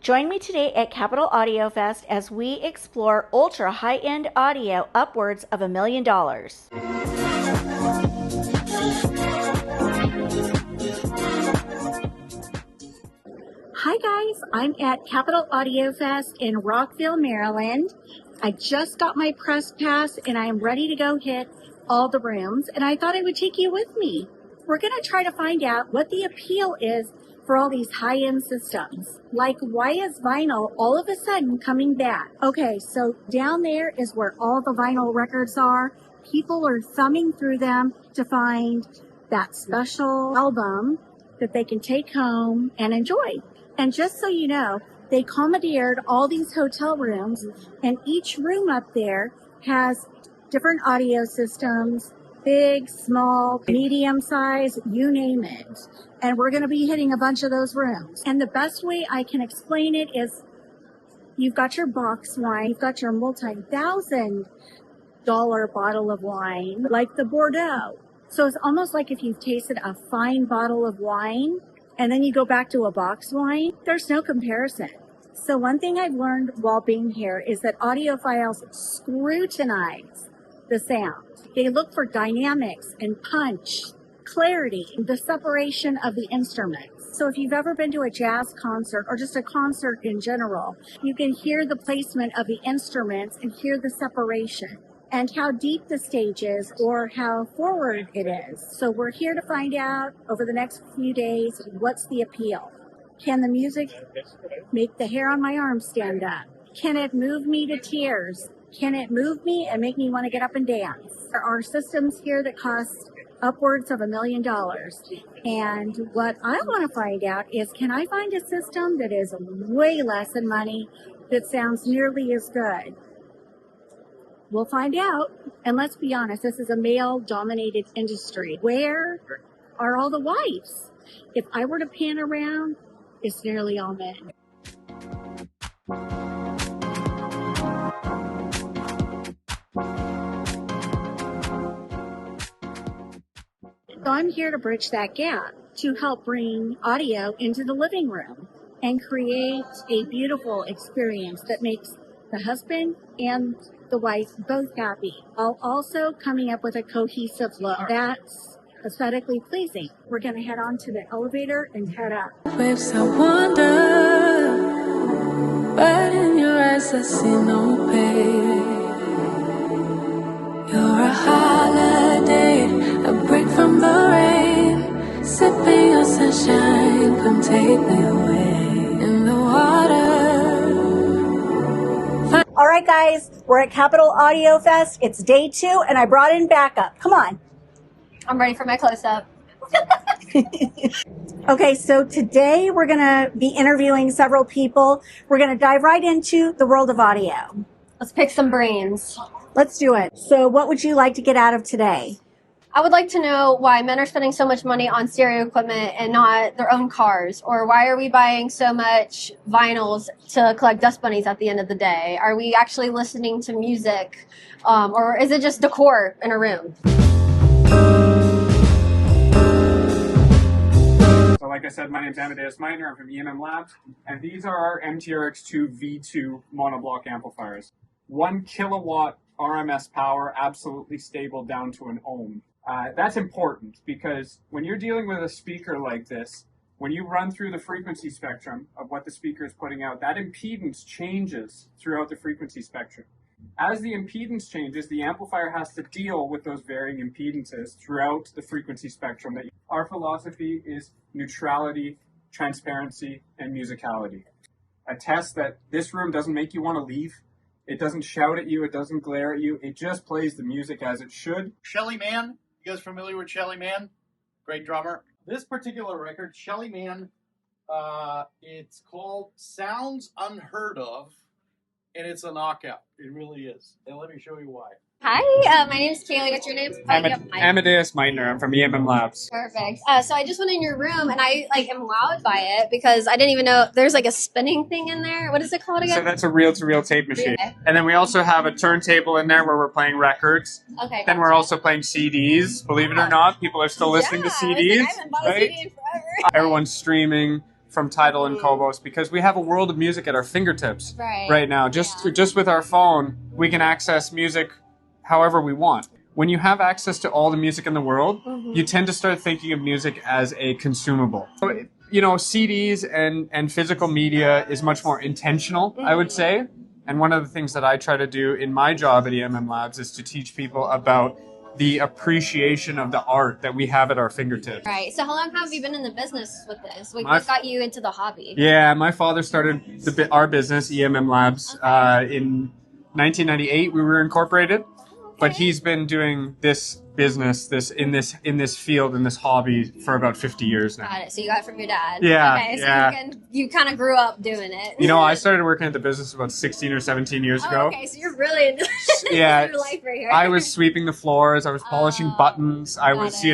Join me today at Capitol Audio Fest as we explore ultra high-end audio upwards of $1 million. Hi guys, I'm at Capitol Audio Fest in Rockville, Maryland. I just got my press pass and I am ready to go hit all the rooms, and I thought I would take you with me. We're going to try to find out what the appeal is for all these high-end systems. Like, why is vinyl all of a sudden coming back? Okay, so down there is where all the vinyl records are. People are thumbing through them to find that special album that they can take home and enjoy. And just so you know, they commandeered all these hotel rooms, and each room up there has different audio systems, big, small, medium size, you name it. And we're going to be hitting a bunch of those rooms. And the best way I can explain it is you've got your box wine, you've got your multi-$1,000 bottle of wine, like the Bordeaux. So it's almost like if you've tasted a fine bottle of wine and then you go back to a box wine, there's no comparison. So one thing I've learned while being here is that audiophiles scrutinize the sound. They look for dynamics and punch, clarity, the separation of the instruments. So if you've ever been to a jazz concert or just a concert in general, you can hear the placement of the instruments and hear the separation and how deep the stage is or how forward it is. So we're here to find out over the next few days, what's the appeal? Can the music make the hair on my arm stand up? Can it move me to tears? Can it move me and make me want to get up and dance? There are systems here that cost upwards of $1 million. And what I want to find out is, can I find a system that is way less than money that sounds nearly as good? We'll find out. And let's be honest, this is a male-dominated industry. Where are all the wives? If I were to pan around, it's nearly all men. So I'm here to bridge that gap to help bring audio into the living room and create a beautiful experience that makes the husband and the wife both happy, while also coming up with a cohesive look that's aesthetically pleasing. We're going to head on to the elevator and head up. Waves I wonder, but in your eyes I see no pain. You're a holiday, a break from the rain, sipping your sunshine, come take me away in the water. All right, guys, we're at Capitol Audio Fest. It's day 2, and I brought in backup. Come on. I'm ready for my close-up. Okay, so today we're going to be interviewing several people. We're going to dive right into the world of audio. Let's pick some brains. Let's do it. So what would you like to get out of today? I would like to know why men are spending so much money on stereo equipment and not their own cars. Or why are we buying so much vinyls to collect dust bunnies at the end of the day? Are we actually listening to music? Or is it just decor in a room? So like I said, my name is Amadeus Meitner. I'm from EMM Labs, and these are our MTRX2 V2 monoblock amplifiers. 1 kilowatt RMS power, absolutely stable down to an ohm. That's important because when you're dealing with a speaker like this, when you run through the frequency spectrum of what the speaker is putting out, that impedance changes throughout the frequency spectrum. As the impedance changes, the amplifier has to deal with those varying impedances throughout the frequency spectrum. Our philosophy is neutrality, transparency, and musicality. A test that this room doesn't make you want to leave. It doesn't shout at you. It doesn't glare at you. It just plays the music as it should. Shelly Manne. You guys familiar with Shelly Manne? Great drummer. This particular record, Shelly Manne, it's called Sounds Unheard Of, and it's a knockout. It really is. And let me show you why. Hi, my name is Kaylee. What's your name? Amadeus Meitner. I'm from EMM Labs. Perfect. So I just went in your room and I am wowed by it because I didn't even know there's a spinning thing in there. What is it called again? So that's a reel-to-reel tape machine. Okay. And then we also have a turntable in there where we're playing records. Okay. Then we're also playing CDs. Believe it or not, people are still listening to CDs. I haven't bought a CD in forever. Everyone's streaming. from Tidal and Cobos because we have a world of music at our fingertips Right now. Just with our phone, we can access music however we want. When you have access to all the music in the world, you tend to start thinking of music as a consumable. So, you know, CDs and physical media is much more intentional, I would say. And one of the things that I try to do in my job at EMM Labs is to teach people about the appreciation of the art that we have at our fingertips. Right. So how long have you been in the business with this? What got you into the hobby? Yeah, my father started our business, EMM Labs, in 1998. We were incorporated, but he's been doing this business, in this field, in this hobby for about 50 years now. Got it. So you got it from your dad. Yeah. Okay. So yeah. you kind of grew up doing it. You know, I started working at the business about 16 or 17 years ago. Okay. So you're really into yeah. your life right here. I was sweeping the floors. I was polishing buttons. I was,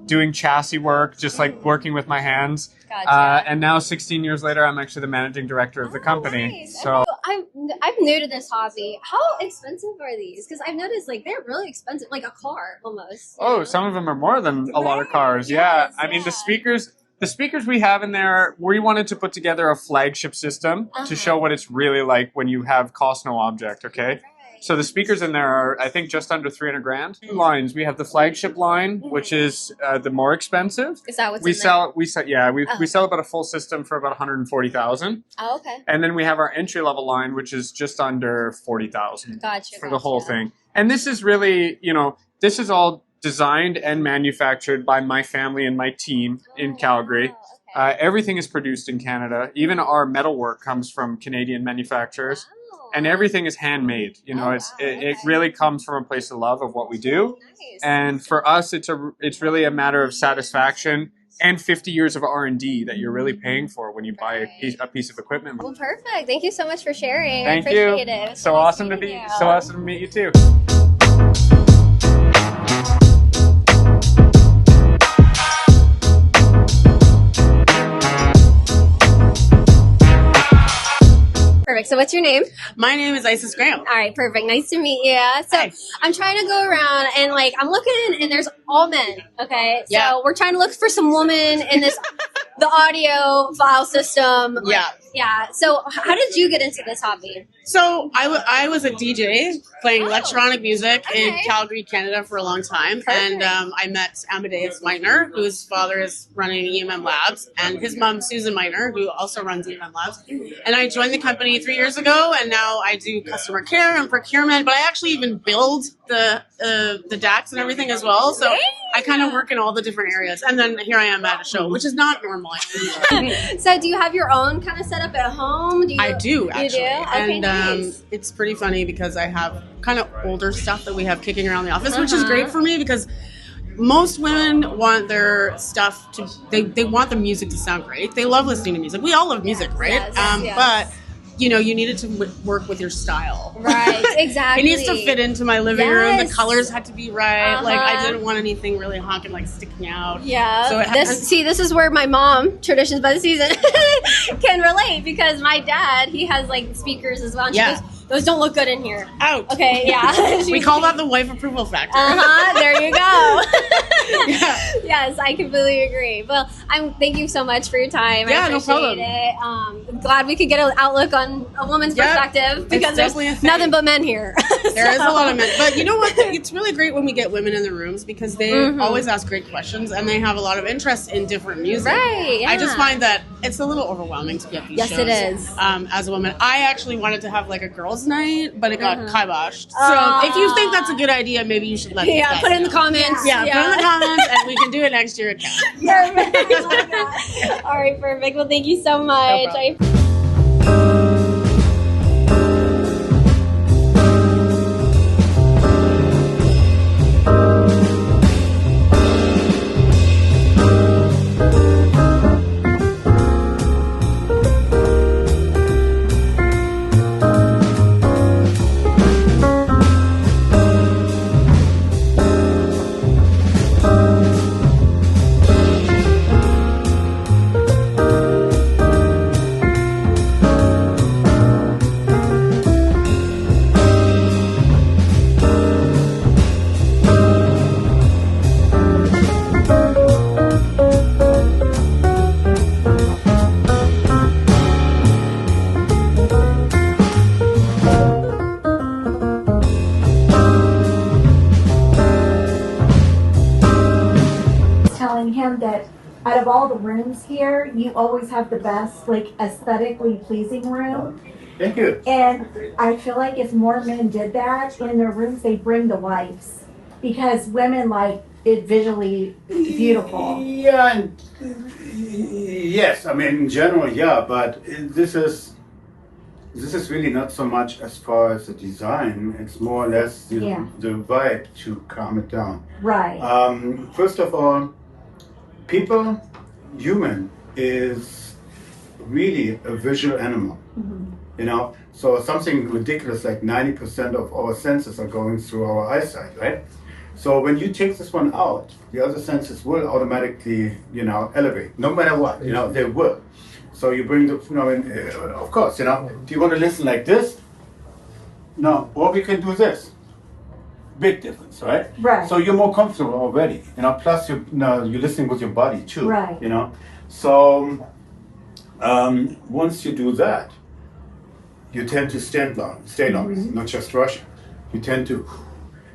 doing chassis work, just like working with my hands. Gotcha. And now 16 years later, I'm actually the managing director of the company. Nice. So I'm new to this hobby. How expensive are these? Because I've noticed like they're really expensive, like a car almost. Oh, some of them are more than a lot of cars. Yeah. Yes, I mean, the speakers we have in there, we wanted to put together a flagship system to show what it's really like when you have cost no object, okay? So the speakers in there are, I think, just under 300 grand. Two lines. We have the flagship line, which is the more expensive. Is that what's we in sell? We sell. Yeah, we sell about a full system for about 140,000. Oh, okay. And then we have our entry level line, which is just under 40,000 Gotcha. the whole thing. And this is really, this is all designed and manufactured by my family and my team in Calgary. Wow, okay. Everything is produced in Canada. Even our metalwork comes from Canadian manufacturers. Wow. And everything is handmade. It really comes from a place of love of what we do. Nice. And for us, it's really a matter of satisfaction and 50 years of R&D that you're really paying for when you buy a piece of equipment. Well, perfect. Thank you so much for sharing. Thank I you. appreciate it. It was So nice awesome to meeting you. so awesome to meet you too. Perfect. So what's your name? My name is Isis Graham. All right, perfect. Nice to meet you. So Hi. I'm trying to go around and I'm looking and there's all men. Okay. Yeah. So we're trying to look for some woman in the audio file system. Yeah. Yeah. So how did you get into this hobby? So I was a DJ playing electronic music in okay. Calgary, Canada for a long time. Perfect. And I met Amadeus Meitner, whose father is running EMM Labs, and his mom, Susan Meitner, who also runs EMM Labs. And I joined the company 3 years ago, and now I do customer care and procurement, but I actually even build the DACs and everything as well. So I kind of work in all the different areas. And then here I am at a show, which is not normal. So do you have your own kind of setup at home? I do, actually. You do? Okay, And nice. it's pretty funny because I have kind of older stuff that we have kicking around the office, which is great for me because most women want their stuff to, they want the music to sound great. They love listening to music. We all love music, right? Yes. But you need it to work with your style. Right, exactly. It needs to fit into my living room. The Yes. colors had to be right. Like I Uh-huh. didn't want anything really honking, sticking out. Yeah. So This is where my mom, Traditions by the Season, can relate because my dad, he has speakers as well. And she goes, those don't look good in here. Out. Okay, yeah. We call that the wife approval factor. There you go. Yeah. Yes, I completely agree. Well, thank you so much for your time. Yeah, I no appreciate problem. it. I'm glad we could get an outlook on a woman's perspective because there's definitely a thing. nothing but men here. There is a lot of men. But you know what? It's really great when we get women in the rooms because they always ask great questions and they have a lot of interest in different music. Right, yeah. I just find that it's a little overwhelming to be at these shows. Yes, it is. As a woman, I actually wanted to have a girls' night, but it got kiboshed. So if you think that's a good idea, maybe you should let these guys put it in the know. comments. Yeah, put it in the comments and we can do it next year again. Perfect. I love that. All right, perfect. Well, thank you so much. problem. all the rooms here, you always have the best, like, aesthetically pleasing room. Thank you. And I feel like if more men did that in their rooms, they bring the wives. Because women like it visually beautiful. Yeah, and yes, I mean in general, yeah, but this is really not so much as far as the design. It's more or less the vibe to calm it down. Right. First of all, human is really a visual animal. You know, so something ridiculous like 90% of our senses are going through our eyesight, right? So when you take this one out, the other senses will automatically, elevate, no matter what, they will. So you bring the, of course, do you want to listen like this? No, or we can do this. Big difference, right? Right. So you're more comfortable already, plus you're listening with your body too, right. So once you do that, you tend to stay long, not just rushing. You tend to.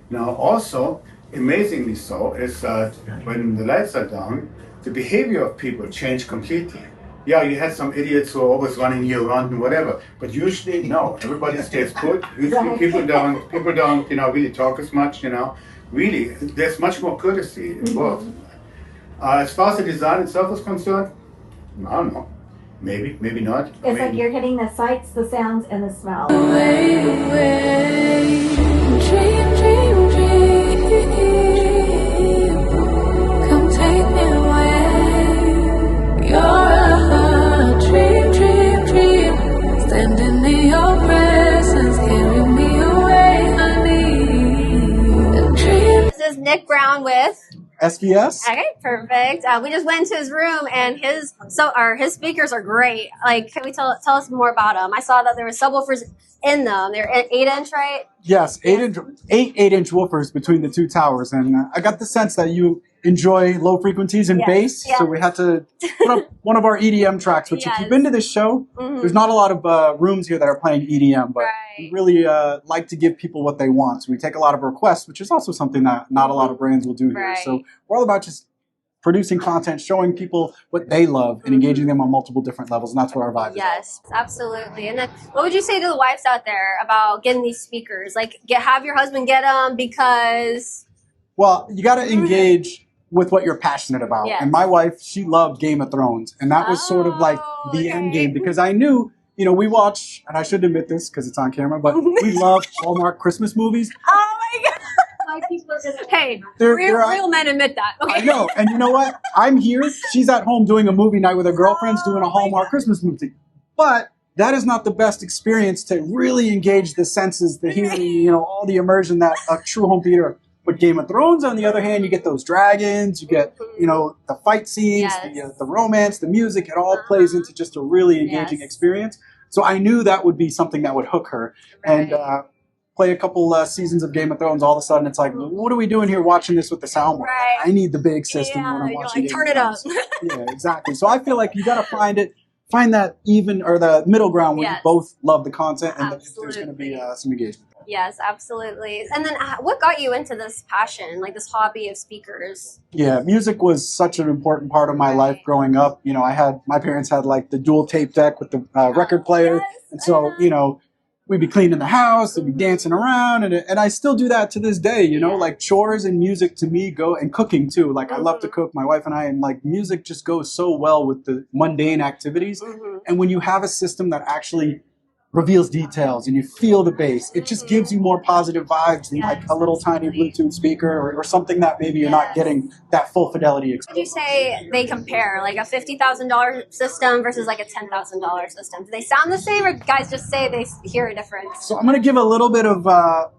Now, also, amazingly so, is that when the lights are down, the behavior of people change completely. Yeah, you had some idiots who are always running here around and whatever, but usually, no, everybody stays put. Usually, people don't, really talk as much. Really, there's much more courtesy involved. As far as the design itself is concerned, I don't know. Maybe not. It's like you're hitting the sights, the sounds, and the smells. Dream, dream, dream. Come take me away. You're a dream, dream, dream. Standing in your presence, carry me away, honey. A dream. This is Nick Brown with SVS. Okay, perfect. We just went into his room, and his speakers are great. Like, can we tell us more about them? I saw that there were subwoofers in them. They're 8-inch, right? Yes, 8-inch woofers between the two towers, and I got the sense that you enjoy low frequencies and bass, so we had to put up one of our EDM tracks. Which, if you've been to this show, there's not a lot of rooms here that are playing EDM, but we really like to give people what they want. So we take a lot of requests, which is also something that not a lot of brands will do here. So we're all about just producing content, showing people what they love, and engaging them on multiple different levels, and that's what our vibe is. Yes, absolutely. And then, what would you say to the wives out there about getting these speakers? Like, have your husband get them because... Well, you got to engage with what you're passionate about. And my wife, she loved Game of Thrones, and that was sort of like the end game, because I knew, we watch, and I should admit this because it's on camera, but we love Hallmark Christmas movies. Oh my God. Hey, real men admit that. Okay. I know, and you know what? I'm here. She's at home doing a movie night with her girlfriends, doing a Hallmark Christmas movie. But that is not the best experience to really engage the senses, the hearing, all the immersion that a true home theater. But Game of Thrones, on the other hand, you get those dragons, you get, the fight scenes, the romance, the music. It all plays into just a really engaging experience. So I knew that would be something that would hook her. And play a couple seasons of Game of Thrones, all of a sudden it's like, what are we doing here watching this with the sound? I need the big system when I'm watching Game turn it up. Yeah, exactly. So I feel like you got to find that even, or the middle ground where you both love the content, and there's going to be some engagement. Yes, absolutely. And then what got you into this passion, like this hobby of speakers? Yeah, music was such an important part of my life growing up. My parents had like the dual tape deck with the record player. And so, we'd be cleaning the house, we'd be dancing around, and I still do that to this day, like chores and music to me and cooking too. Like I love to cook, my wife and I, and like music just goes so well with the mundane activities. And when you have a system that actually reveals details and you feel the bass, it just gives you more positive vibes than like a little tiny Bluetooth speaker or something that maybe you're not getting that full fidelity experience. Would you say they compare, like a $50,000 system versus like a $10,000 system? Do they sound the same, or guys just say they hear a difference? So I'm going to give a little bit of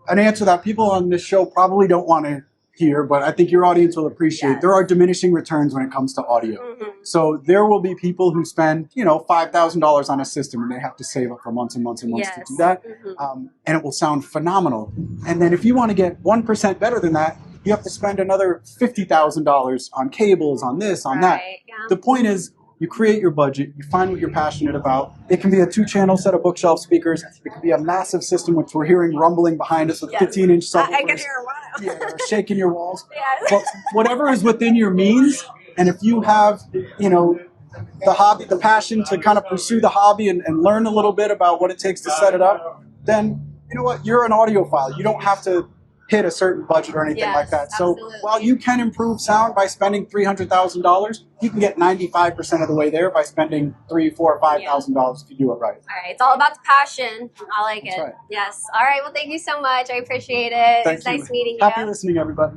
an answer that people on this show probably don't want to hear, but I think your audience will appreciate. There are diminishing returns when it comes to audio. So there will be people who spend, $5,000 on a system, and they have to save up for months and months and months to do that. And it will sound phenomenal. And then if you want to get 1% better than that, you have to spend another $50,000 on cables, on this, on that. The point is, you create your budget, you find what you're passionate about. It can be a 2-channel set of bookshelf speakers. It can be a massive system, which we're hearing rumbling behind us with 15-inch subwoofers. I can hear a while. Shaking your walls. But whatever is within your means, And if you have, you know, the hobby, the passion to kind of pursue the hobby and learn a little bit about what it takes to set it up, then you know what, you're an audiophile. You don't have to hit a certain budget or anything like that. So absolutely. while you can improve sound by spending $300,000, you can get 95% of the way there by spending $3,000, $4,000, $5,000 if you do it right. All right, it's all about the passion. I like That's it. right. Yes. All right. Well, thank you so much. I appreciate it. Thank It's you. nice meeting Happy you. listening, everybody.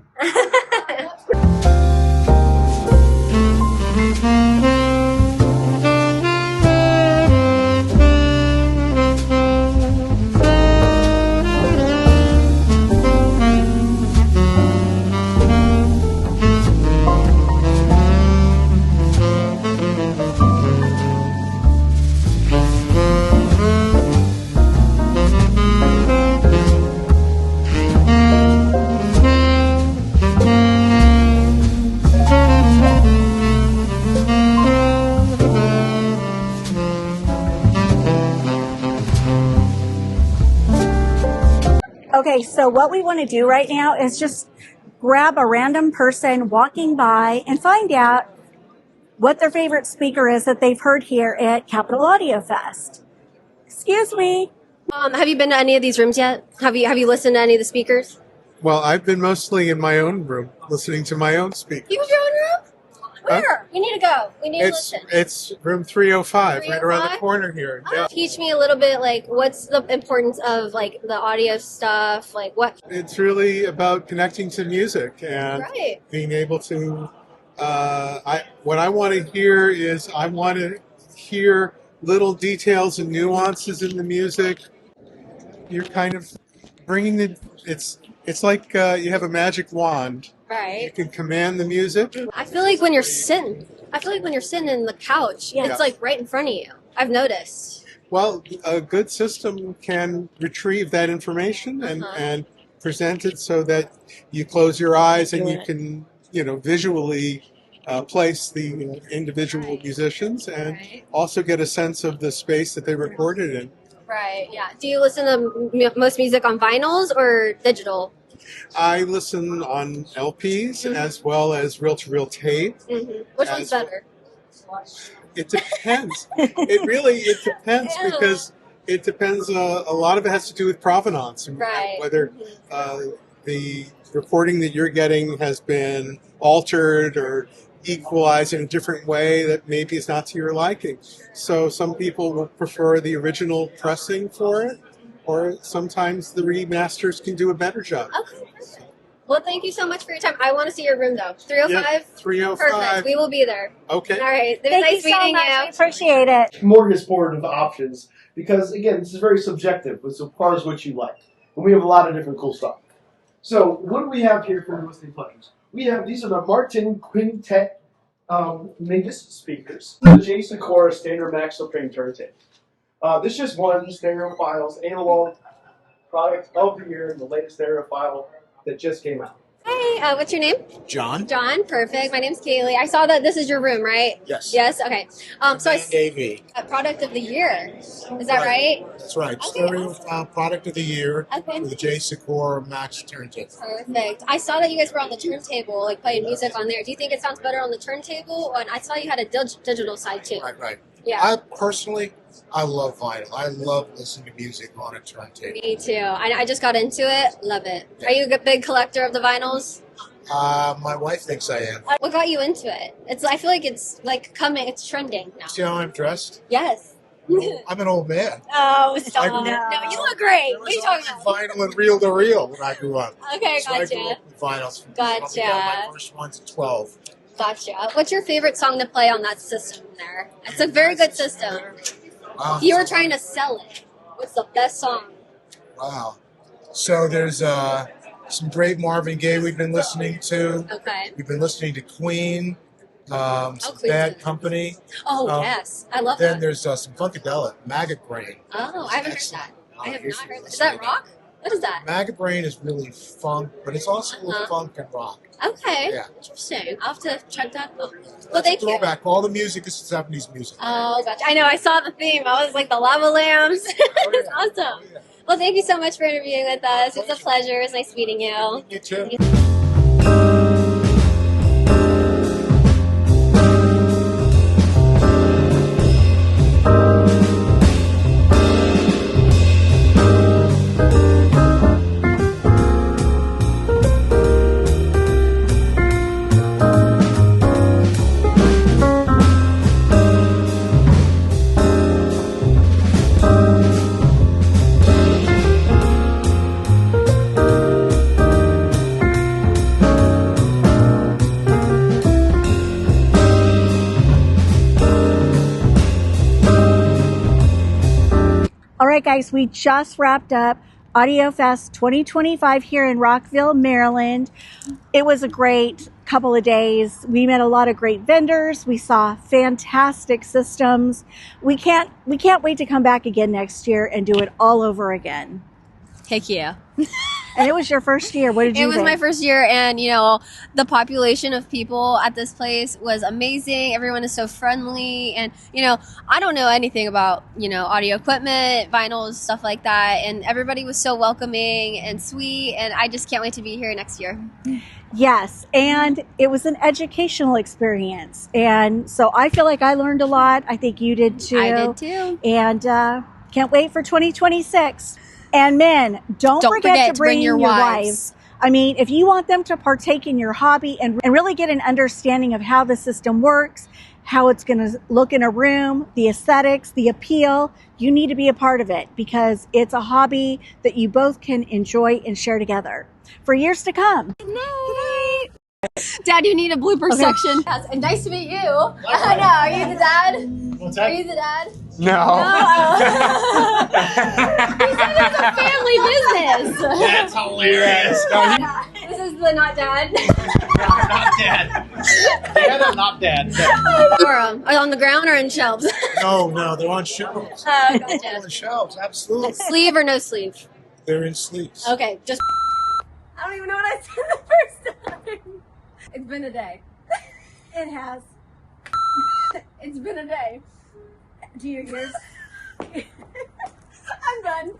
Okay, so what we want to do right now is just grab a random person walking by and find out what their favorite speaker is that they've heard here at Capitol Audio Fest. Excuse me. Have you been to any of these rooms yet? Have you listened to any of the speakers? Well, I've been mostly in my own room, listening to my own speakers. You have your own room? Where? We need to go. We need to listen. It's room 305, right around the 305? corner here. Yeah. Teach me a little bit, like, what's the importance of, like, the audio stuff? Like, what? It's really about connecting to music and Right. being able to. What I want to hear is I want to hear little details and nuances in the music. You're kind of bringing the. It's like you have a magic wand. You Right. can command the music. I feel like when you're sitting in the couch, Yeah. it's like right in front of you. I've noticed. Well, a good system can retrieve that information and present it so that you close your eyes and you can, visually place the individual musicians and Right. also get a sense of the space that they recorded in. Right. Yeah. Do you listen to most music on vinyls or digital? I listen on LPs as well as reel-to-reel tape. Mm-hmm. Which one's As- better? It depends. It depends Ew. because it depends. A lot of it has to do with provenance and Right. whether the recording that you're getting has been altered or equalized in a different way that maybe is not to your liking. So some people will prefer the original pressing for it, or sometimes the remasters can do a better job. Okay. Well, thank you so much for your time. I want to see your room though. 305. Yeah, 305. Perfect. We will be there. Okay. All right. It was Thank nice you so meeting much. you. I appreciate it. smorgasbord of options because again, this is very subjective as far as what you like, and we have a lot of different cool stuff. So what do we have here for listening pleasures? We have these are the Martin Quintet Mingus speakers, the J Sakura standard max soprano turntable. This just won Stereophile's analog product of the year, the latest Stereophile that just came out. Hi. What's your name? John? John. Perfect. My name's Kaylee. I saw that this is your room, right? Yes. Yes. Okay. So I AV. product of the year. Is that right? That's right. Okay, Stereo Product of the Year Okay. for the J Sakura Max Turntable. Perfect. I saw that you guys were on the turntable, like playing music on there. Do you think it sounds better on the turntable? And I saw you had a digital side too. Right. Yeah. I love vinyl. I love listening to music on a turntable. Me too. I just got into it. Love it. Are you a big collector of the vinyls? My wife thinks I am. What got you into it? I feel like it's like coming. It's trending now. See how I'm dressed? Yes. I'm an old man. Oh, stop. I grew No, up- you look great. There What are you was talking only about? vinyl and reel to reel when I grew up. Okay, So I grew gotcha. up with vinyls. Gotcha. I got my first ones at 12. Gotcha. What's your favorite song to play on that system there? It's a very good system. Wow. If you were trying to sell it, what's the best song? Wow. So there's some great Marvin Gaye we've been listening to. Okay. We've been listening to Queen, some Queen's Bad good. Company. Oh, Um, yes. I love Then that. there's some Funkadelic, Maggot Brain. Oh, I haven't heard Excellent. that. I have Here's not heard some that. Is that listening. rock? What is that? Maggot Brain is really funk, but it's also Uh-huh. funk and rock. Okay. Yeah. Interesting. I'll have to check that out. Well, That's thank a you. throwback. All the music is 70s music. Oh, gotcha. I know. I saw the theme. I was like the lava lamps. It's awesome. Oh, yeah. Well, thank you so much for interviewing with us. It's a pleasure. It's nice meeting you. You too. right, guys, we just wrapped up Audio Fest 2025 here in Rockville, Maryland. It was a great couple of days. We met a lot of great vendors. We saw fantastic systems. We can't wait to come back again next year and do it all over again. Heck yeah. And it was your first year. What did you think? It was my first year, and the population of people at this place was amazing. Everyone is so friendly, and I don't know anything about audio equipment, vinyls, stuff like that, and everybody was so welcoming and sweet, and I just can't wait to be here next year. Yes, and it was an educational experience, and so I feel like I learned a lot. I think you did too. I did too. And can't wait for 2026. And men, don't forget to bring your wives. I mean, if you want them to partake in your hobby and really get an understanding of how the system works, how it's going to look in a room, the aesthetics, the appeal, you need to be a part of it because it's a hobby that you both can enjoy and share together for years to come. Good night. Dad, you need a blooper section. Yes, and nice to meet you. I know. Are you the dad? What's that? Are you the dad? No. He said it's a family business. That's hilarious. This is the not dad. Not dad. Dad or not dad? Or on the ground or in shelves? No, they're on shelves. Gotcha. On shelves, absolutely. Sleeve or no sleeve? They're in sleeves. Okay, just. I don't even know what I said the first time. It's been a day. It has. It's been a day. Do your ears? I'm done.